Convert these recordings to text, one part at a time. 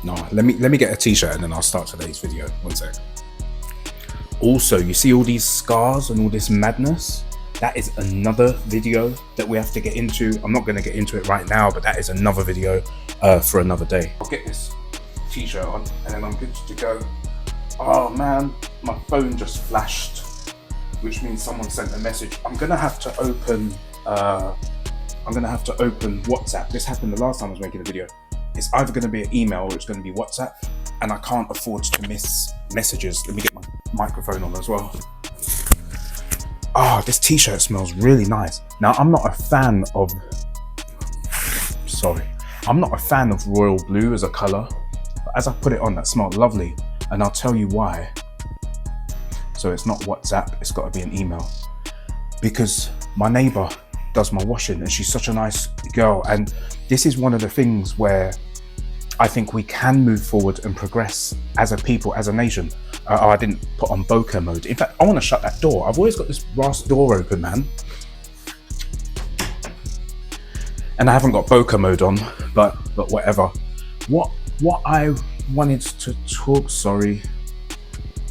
No, let me get a t-shirt and then I'll start today's video. One sec. Also, you see all these scars and all this madness? That is another video that we have to get into. I'm not going to get into it right now, but that is another video for another day. I'll get this t-shirt on and then I'm good to go. Oh man, my phone just flashed, which means someone sent a message. I'm gonna have to open WhatsApp. This happened the last time I was making a video. It's either gonna be an email or it's gonna be WhatsApp, and I can't afford to miss messages. Let me get my microphone on as well. Oh, this t-shirt smells really nice. Now, I'm not a fan of royal blue as a color, but as I put it on, that smelled lovely, and I'll tell you why. So it's not WhatsApp, it's got to be an email, because my neighbor does my washing and she's such a nice girl, and this is one of the things where I think we can move forward and progress as a people, as a nation. Oh, I didn't put on bokeh mode. In fact, I want to shut that door. I've always got this brass door open, man. And I haven't got bokeh mode on, but whatever. What I wanted to talk, sorry.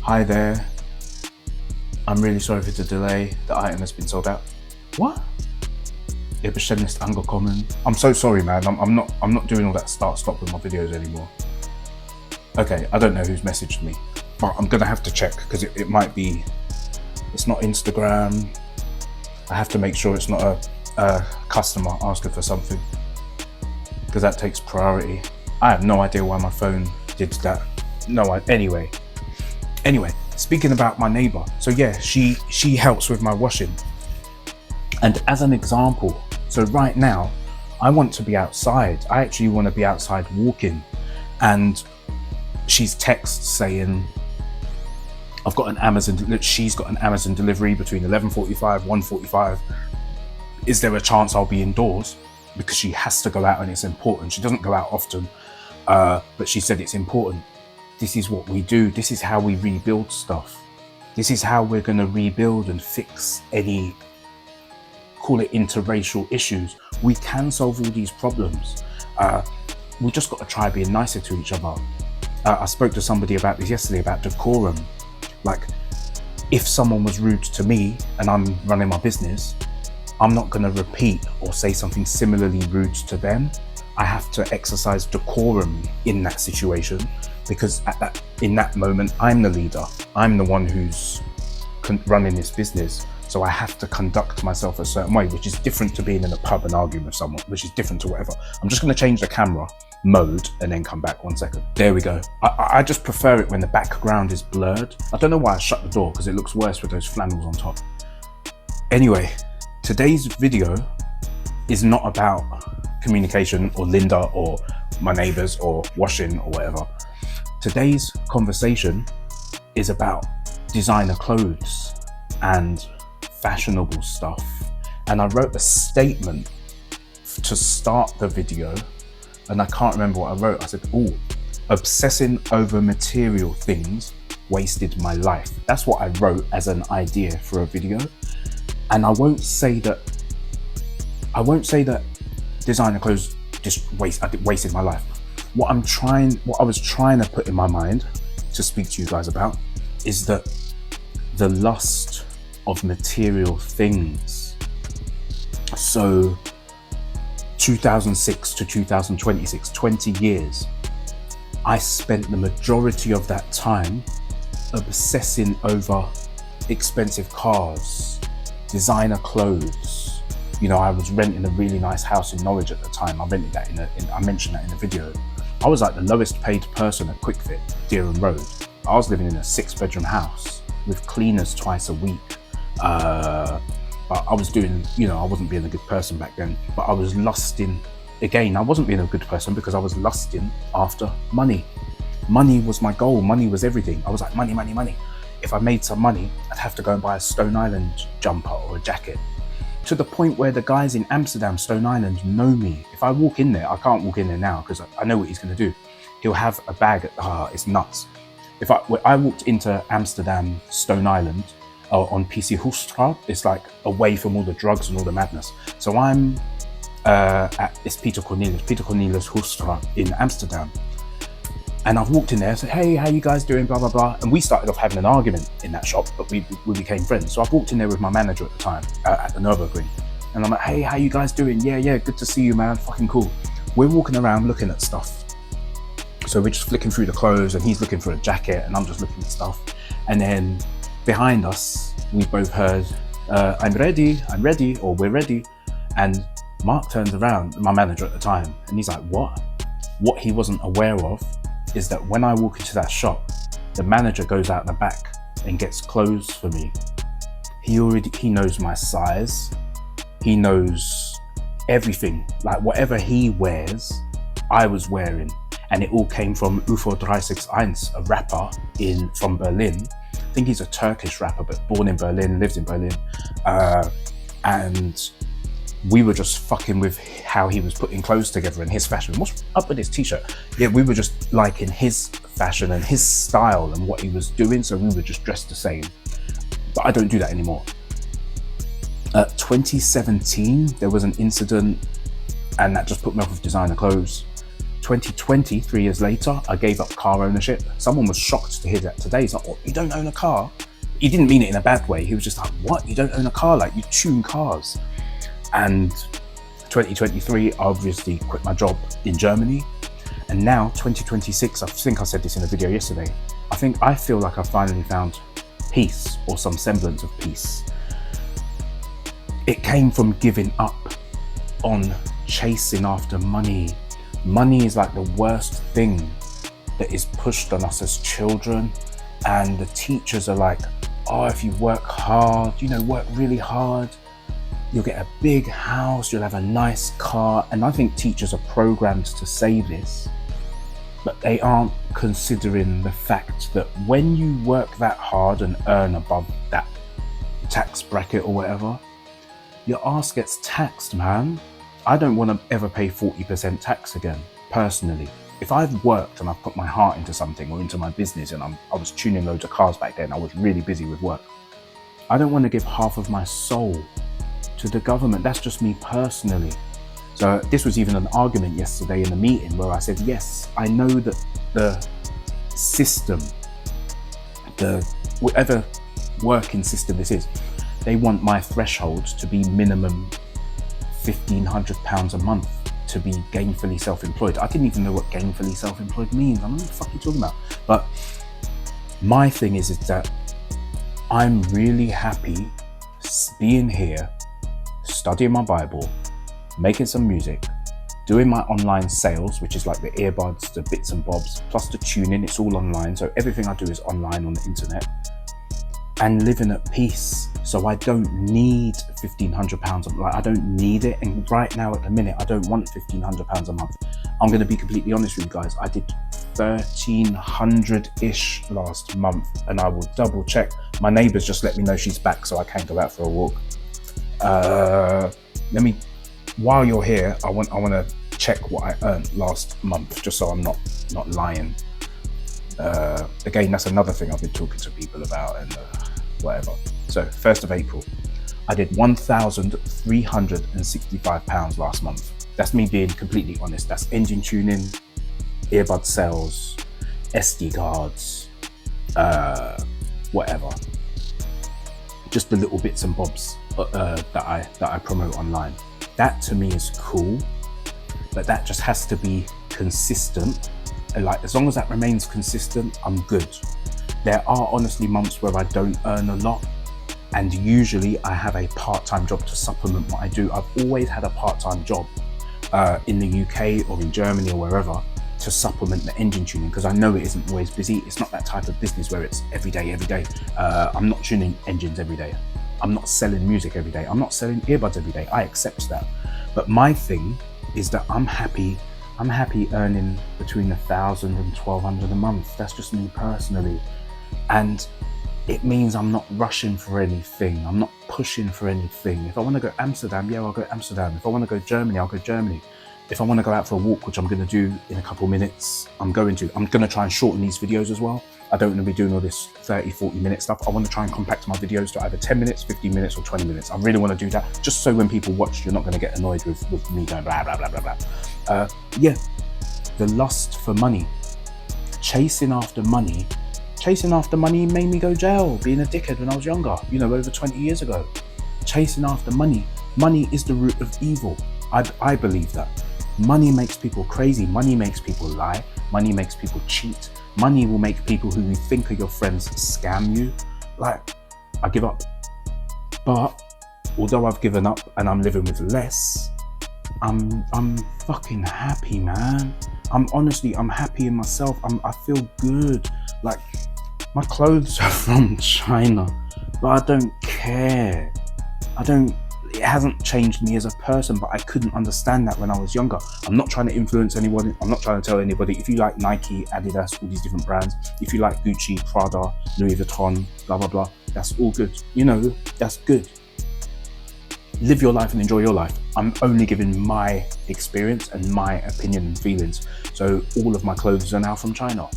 Hi there. I'm really sorry for the delay. The item has been sold out. What? I'm so sorry, man. I'm not doing all that start-stop with my videos anymore. Okay, I don't know who's messaged me, but I'm gonna have to check because it might be. It's not Instagram. I have to make sure it's not a customer asking for something, because that takes priority. I have no idea why my phone did that. Anyway, speaking about my neighbor, so yeah, she helps with my washing. And as an example, so right now, I want to be outside. I actually want to be outside walking, and she's text saying, she's got an Amazon delivery between 11:45, 1:45. Is there a chance I'll be indoors? Because she has to go out and it's important. She doesn't go out often, but she said it's important. This is what we do. This is how we rebuild stuff. This is how we're going to rebuild and fix any, call it interracial issues. We can solve all these problems. We just got to try being nicer to each other. I spoke to somebody about this yesterday, about decorum. Like, if someone was rude to me and I'm running my business, I'm not going to repeat or say something similarly rude to them. I have to exercise decorum in that situation, because in that moment, I'm the leader. I'm the one who's running this business. So I have to conduct myself a certain way, which is different to being in a pub and arguing with someone, which is different to whatever. I'm just going to change the camera mode and then come back 1 second. There we go. I just prefer it when the background is blurred. I don't know why I shut the door, because it looks worse with those flannels on top. Anyway, today's video is not about communication or Linda or my neighbors or washing or whatever. Today's conversation is about designer clothes and fashionable stuff. And I wrote a statement to start the video, and I can't remember what I wrote. I said, oh, obsessing over material things wasted my life. That's what I wrote as an idea for a video. And I won't say that designer clothes just wasted my life. What I was trying to put in my mind to speak to you guys about is that the lust of material things. So 2006 to 2026, 20 years, I spent the majority of that time obsessing over expensive cars, designer clothes. You know, I was renting a really nice house in Norwich at the time. I rented that I mentioned that in the video. I was like the lowest paid person at QuickFit, Deerham Road. I was living in a 6-bedroom house with cleaners twice a week. But I was doing, you know, I wasn't being a good person back then, but I was lusting. Again, I wasn't being a good person because I was lusting after money. Money was my goal. Money was everything. I was like, money, money, money. If I made some money, I'd have to go and buy a Stone Island jumper or a jacket. To the point where the guys in Amsterdam, Stone Island, know me. If I walk in there, I can't walk in there now because I know what he's going to do. He'll have a bag. It's nuts. If I walked into Amsterdam, Stone Island, on PC Hoefstraat, it's like away from all the drugs and all the madness. So I'm it's Peter Cornelius Hoefstraat in Amsterdam. And I've walked in there and said, hey, how you guys doing, blah, blah, blah. And we started off having an argument in that shop, but we became friends. So I've walked in there with my manager at the time, at the Nürburgring. And I'm like, hey, how you guys doing? Yeah, good to see you, man, fucking cool. We're walking around looking at stuff. So we're just flicking through the clothes and he's looking for a jacket and I'm just looking at stuff. And then behind us, we both heard, I'm ready, or we're ready. And Mark turns around, my manager at the time, and he's like, what? What he wasn't aware of is that when I walk into that shop, the manager goes out the back and gets clothes for me. He knows my size. He knows everything. Like whatever he wears, I was wearing. And it all came from UFO 361, a rapper from Berlin. I think he's a Turkish rapper, but born in Berlin, lives in Berlin. And we were just fucking with how he was putting clothes together and his fashion. What's up with his t-shirt? Yeah, we were just liking his fashion and his style and what he was doing, so we were just dressed the same. But I don't do that anymore. 2017, there was an incident and that just put me off of designer clothes. 2020, 3 years later, I gave up car ownership. Someone was shocked to hear that today. He's like, what, you don't own a car? He didn't mean it in a bad way. He was just like, what, you don't own a car? Like, you tune cars. And 2023, I obviously quit my job in Germany. And now 2026, I think I said this in a video yesterday, I feel like I finally found peace, or some semblance of peace. It came from giving up on chasing after money. Money is like the worst thing that is pushed on us as children. And the teachers are like, oh, if you work hard, work really hard, you'll get a big house, you'll have a nice car. And I think teachers are programmed to say this, but they aren't considering the fact that when you work that hard and earn above that tax bracket or whatever, your ass gets taxed, man. I don't want to ever pay 40% tax again, personally. If I've worked and I've put my heart into something or into my business, and I was tuning loads of cars back then, I was really busy with work, I don't want to give half of my soul to the government. That's just me personally. So this was even an argument yesterday in a meeting where I said, yes, I know that the system, whatever working system this is, they want my threshold to be minimum £1,500 a month to be gainfully self-employed. I didn't even know what gainfully self-employed means. I don't know what the fuck you're talking about. But my thing is that I'm really happy being here, studying my Bible, making some music, doing my online sales, which is like the earbuds, the bits and bobs, plus the tuning. It's all online. So everything I do is online on the internet, and living at peace. So I don't need £1,500. Like, I don't need it. And right now at the minute, I don't want £1,500 a month. I'm going to be completely honest with you guys. I did 1,300-ish last month, and I will double check. My neighbour's just let me know she's back, so I can go out for a walk. While you're here, I want to check what I earned last month, just so I'm not lying. Again, that's another thing I've been talking to people about and whatever. So 1st of April, I did £1,365 last month. That's me being completely honest. That's engine tuning, earbud sales, SD cards, whatever. Just the little bits and bobs that I promote online. That to me is cool, but that just has to be consistent. And like, as long as that remains consistent, I'm good. There are honestly months where I don't earn a lot, and usually I have a part-time job to supplement what I do. I've always had a part-time job in the UK or in Germany or wherever to supplement the engine tuning, because I know it isn't always busy. It's not that type of business where it's every day. I'm not tuning engines every day. I'm not selling music every day. I'm not selling earbuds every day. I accept that. But my thing is that I'm happy earning between 1,000 and 1,200 a month. That's just me personally. And it means I'm not rushing for anything. I'm not pushing for anything. If I want to go Amsterdam, yeah, I'll go Amsterdam. If I want to go Germany, I'll go Germany. If I want to go out for a walk, which I'm going to do in a couple of minutes, I'm going to try and shorten these videos as well. I don't want to be doing all this 30, 40 minute stuff. I want to try and compact my videos to either 10 minutes, 15 minutes or 20 minutes. I really want to do that, just so when people watch, you're not going to get annoyed with me going blah, blah, blah, blah, blah. Yeah, the lust for money. chasing after money made me go jail, being a dickhead when I was younger, you know, over 20 years ago. Chasing after money is the root of evil. I believe that. Money makes people crazy. Money makes people lie. Money makes people cheat. Money will make people who you think are your friends scam you. Like, I give up. But although I've given up and I'm living with less, I'm fucking happy, man. I'm happy in myself. I feel good. Like, my clothes are from China, but I don't care. It hasn't changed me as a person, but I couldn't understand that when I was younger. I'm not trying to influence anyone. I'm not trying to tell anybody. If you like Nike, Adidas, all these different brands, if you like Gucci, Prada, Louis Vuitton, blah, blah, blah, that's all good. You know, that's good. Live your life and enjoy your life. I'm only giving my experience and my opinion and feelings. So all of my clothes are now from China.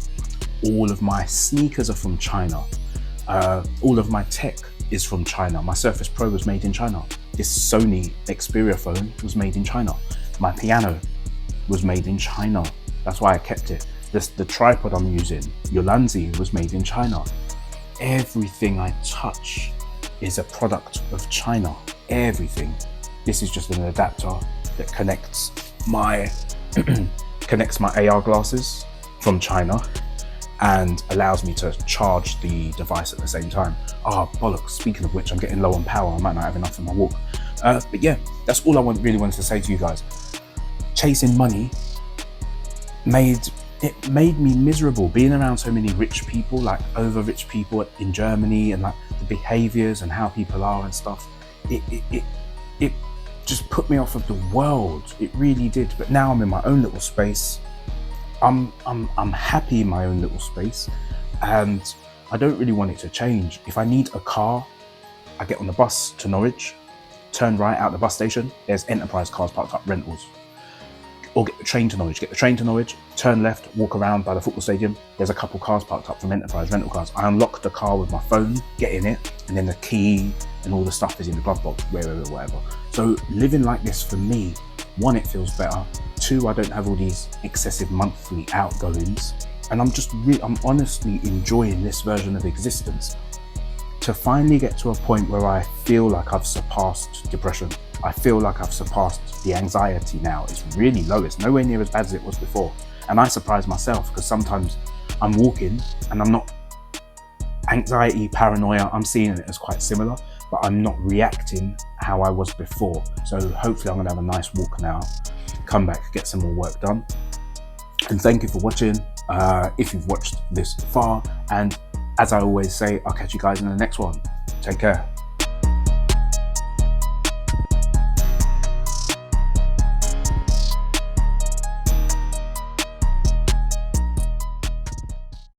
All of my sneakers are from China. All of my tech is from China. My Surface Pro was made in China. This Sony Xperia phone was made in China. My piano was made in China. That's why I kept it. The tripod I'm using, Yolanzi, was made in China. Everything I touch is a product of China. Everything. This is just an adapter that connects my AR glasses from China and allows me to charge the device at the same time. Oh, bollocks. Speaking of which, I'm getting low on power. I might not have enough for my walk. But yeah, that's all I really wanted to say to you guys. Chasing money made me miserable. Being around so many rich people, like over rich people in Germany, and like the behaviors and how people are and stuff, it just put me off of the world. It really did. But now I'm in my own little space. I'm happy in my own little space, and I don't really want it to change. If I need a car, I get on the bus to Norwich, turn right out the bus station, there's Enterprise cars parked up, rentals. Or get the train to Norwich, turn left, walk around by the football stadium, there's a couple cars parked up from Enterprise rental cars. I unlock the car with my phone, get in it, and then the key and all the stuff is in the glove box, whatever. So living like this for me, one, it feels better. Two, I don't have all these excessive monthly outgoings. And I'm honestly enjoying this version of existence. To finally get to a point where I feel like I've surpassed depression. I feel like I've surpassed the anxiety now. It's really low. It's nowhere near as bad as it was before. And I surprise myself because sometimes I'm walking and I'm not anxiety, paranoia, I'm seeing it as quite similar, but I'm not reacting how I was before. So hopefully I'm gonna have a nice walk now, come back, get some more work done. And thank you for watching, if you've watched this far. And as I always say, I'll catch you guys in the next one. Take care.